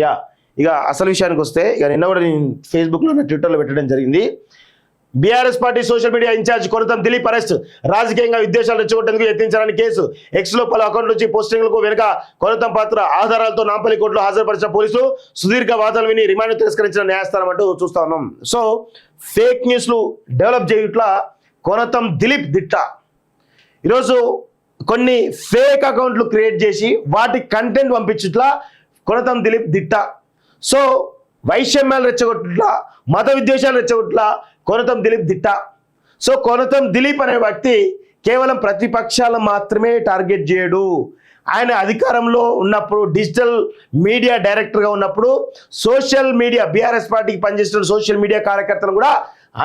Yeah ఇక అసలు విషయానికి వస్తే ఇక నిన్న కూడా నేను ఫేస్బుక్లో ట్విట్టర్లో పెట్టడం జరిగింది. BRS party social media incharge Konatham Dilip arrest, రాజకీయంగా విద్వేషాలు రెచ్చగొట్టేందుకు యత్నించాలని కేసు. ఎక్స్లో పలు అకౌంట్ నుంచి పోస్టింగ్లకు వెనుక కొనతం పాత్ర ఆధారాలతో నాంపల్లి కోర్టులో హాజరుపరిచిన పోలీసులు సుదీర్ఘ వాదనలు విని రిమాండ్ తిరస్కరించిన న్యాయస్థానం అంటూ చూస్తా ఉన్నాం. సో ఫేక్ న్యూస్లు డెవలప్ చేయట్లా కొనతం దిలీప్ దిట్ట. ఈరోజు కొన్ని ఫేక్ అకౌంట్లు క్రియేట్ చేసి వాటి కంటెంట్ పంపించుట్లా కొనతం దిలీప్ దిట్ట. సో వైషమ్యాలు రెచ్చగొట్టుట్లా, మత విద్వేషాలు రెచ్చగొట్టుట్లా కొనతం దిలీప్ దిట్ట. సో కొనతం దిలీప్ అనే వ్యక్తి కేవలం ప్రతిపక్షాలను మాత్రమే టార్గెట్ చేయడు. ఆయన అధికారంలో ఉన్నప్పుడు డిజిటల్ మీడియా డైరెక్టర్గా ఉన్నప్పుడు సోషల్ మీడియా బీఆర్ఎస్ పార్టీకి పనిచేస్తున్న సోషల్ మీడియా కార్యకర్తలను కూడా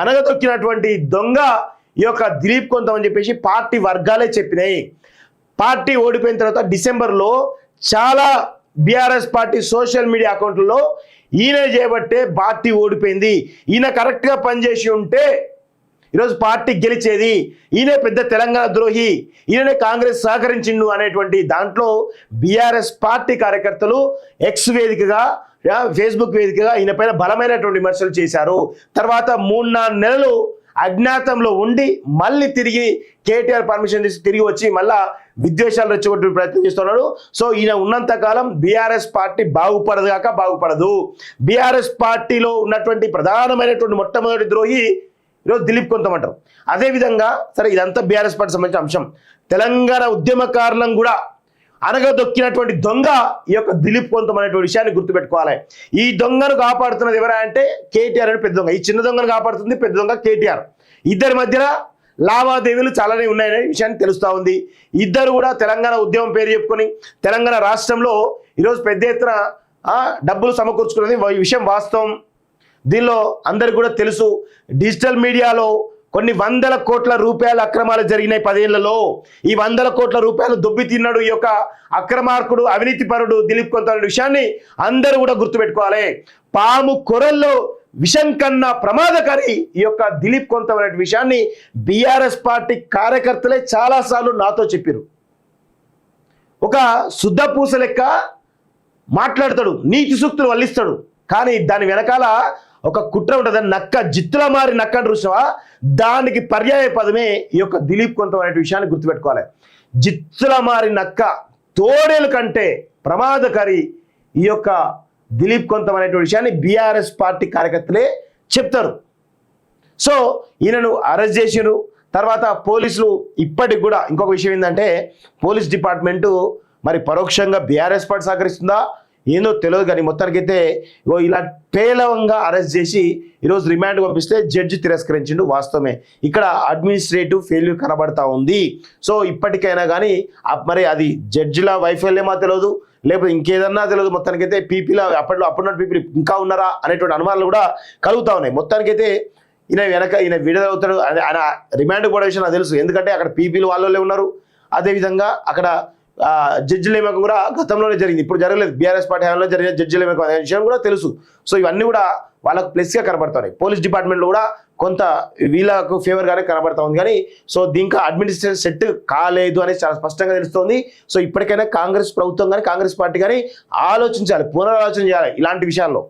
అనగదొక్కినటువంటి దొంగ ఈ యొక్క దిలీప్ కొంతం అని చెప్పేసి పార్టీ వర్గాలే చెప్పినాయి. పార్టీ ఓడిపోయిన తర్వాత డిసెంబర్లో చాలా బీఆర్ఎస్ పార్టీ సోషల్ మీడియా అకౌంట్లలో ఈయన చేయబట్టే పార్టీ ఓడిపోయింది, ఈయన కరెక్ట్గా పనిచేసి ఉంటే ఈరోజు పార్టీ గెలిచేది, ఈయనే పెద్ద తెలంగాణ ద్రోహి, ఈయననే కాంగ్రెస్ సహకరించిండు అనేటువంటి దాంట్లో బీఆర్ఎస్ పార్టీ కార్యకర్తలు ఎక్స్ వేదికగా ఫేస్బుక్ వేదికగా ఈయన పైన బలమైనటువంటి విమర్శలు చేశారు. తర్వాత 3-4 నెలలు అజ్ఞాతంలో ఉండి మళ్ళీ తిరిగి కేటీఆర్ పర్మిషన్ తీసి తిరిగి వచ్చి మళ్ళా విద్వేషాలు రెచ్చగొట్టే ప్రయత్నం చేస్తున్నాడు. సో ఈయన ఉన్నంత కాలం బీఆర్ఎస్ పార్టీ బాగుపడదు కాక బాగుపడదు. బీఆర్ఎస్ పార్టీలో ఉన్నటువంటి ప్రధానమైనటువంటి మొట్టమొదటి ద్రోహి ఈరోజు దిలీప్ కొంతం అంటారు. అదేవిధంగా సరే ఇదంతా బీఆర్ఎస్ పార్టీ సంబంధించిన అంశం. తెలంగాణ ఉద్యమకారులను కూడా అనగదొక్కినటువంటి దొంగ ఈ యొక్క దిలీప్ కొంతం అనేటువంటి విషయాన్ని గుర్తుపెట్టుకోవాలి. ఈ దొంగను కాపాడుతున్నది ఎవరా అంటే కేటీఆర్ అని పెద్ద దొంగ. ఈ చిన్న దొంగను కాపాడుతుంది పెద్ద దొంగ కేటీఆర్. ఇద్దరి మధ్యన లావాదేవీలు చాలానే ఉన్నాయనే విషయాన్ని తెలుస్తూ ఉంది. ఇద్దరు కూడా తెలంగాణ ఉద్యమం పేరు చెప్పుకొని తెలంగాణ రాష్ట్రంలో ఈరోజు పెద్ద ఎత్తున డబ్బులు సమకూర్చుకున్నది ఈ విషయం వాస్తవం. దీనిలో అందరికి కూడా తెలుసు. డిజిటల్ మీడియాలో కొన్ని 100 కోట్ల రూపాయల అక్రమాలు జరిగినాయి 10 ఏళ్లలో. ఈ 100 కోట్ల రూపాయలు దొబ్బి తిన్నాడు ఈ యొక్క అక్రమార్కుడు, అవినీతి పరుడు దిలీప్ కొంత అనే విషయాన్ని అందరూ కూడా గుర్తుపెట్టుకోవాలి. పాము కొరల్లో విషం కన్నా ప్రమాదకారి ఈ యొక్క దిలీప్ కొంత అనే విషయాన్ని బీఆర్ఎస్ పార్టీ కార్యకర్తలే చాలాసార్లు నాతో చెప్పారు. ఒక శుద్ధపూస లెక్క మాట్లాడతాడు, నీతి సూక్తులు వల్లిస్తాడు, కానీ దాని వెనకాల ఒక కుట్ర ఉంటుంది. నక్క జిత్తుల మారి నక్క చూసావా, దానికి పర్యాయ పదమే ఈ యొక్క దిలీప్ కొంత అనే విషయాన్ని గుర్తుపెట్టుకోవాలి. జిత్తుల మారి నక్క తోడేలు కంటే ప్రమాదకారి ఈ యొక్క దిలీప్ కొంత అనేటువంటి విషయాన్ని బీఆర్ఎస్ పార్టీ కార్యకర్తలే చెప్తారు. సో ఈయనను అరెస్ట్ చేసిరు. తర్వాత పోలీసులు ఇప్పటికి కూడా ఇంకొక విషయం ఏంటంటే పోలీస్ డిపార్ట్మెంటు మరి పరోక్షంగా బీఆర్ఎస్ పార్టీ సహకరిస్తుందా ఏందో తెలియదు, కానీ మొత్తానికైతే ఇలా పేలవంగా అరెస్ట్ చేసి ఈరోజు రిమాండ్ పంపిస్తే జడ్జి తిరస్కరించిండు. వాస్తవమే ఇక్కడ అడ్మినిస్ట్రేటివ్ ఫెయిల్యూర్ కనబడతా ఉంది. సో ఇప్పటికైనా కానీ మరి అది జడ్జిల వైఫల్యమా తెలియదు, లేకపోతే ఇంకేదన్నా తెలియదు. మొత్తానికైతే పీపీలో అప్పుడున్న పీపీ ఇంకా ఉన్నారా అనేటువంటి అనుమానాలు కూడా కలుగుతూ ఉన్నాయి. మొత్తానికైతే ఈయన విడుదలవుతాడు. ఆయన రిమాండ్ కూడా విషయం నాకు తెలుసు, ఎందుకంటే అక్కడ పీపీలు వాళ్ళే ఉన్నారు. అదేవిధంగా అక్కడ జడ్జిల నియామకం కూడా గతంలోనే జరిగింది, ఇప్పుడు జరగలేదు. బీఆర్ఎస్ పార్టీ హయాంలో జరిగిన జడ్జిల నియామకం అనే విషయం కూడా తెలుసు. సో ఇవన్నీ కూడా వాళ్ళకు ప్లస్గా కనబడుతున్నాయి. పోలీస్ డిపార్ట్మెంట్లో కూడా కొంత వీళ్ళకు ఫేవర్గానే కనబడతా ఉంది. కానీ సో దీనికి అడ్మినిస్ట్రేషన్ సెట్ కాలేదు అనేది చాలా స్పష్టంగా తెలుస్తోంది. సో ఇప్పటికైనా కాంగ్రెస్ ప్రభుత్వం కానీ కాంగ్రెస్ పార్టీ కానీ ఆలోచించాలి, పునరాలోచన చేయాలి ఇలాంటి విషయాల్లో.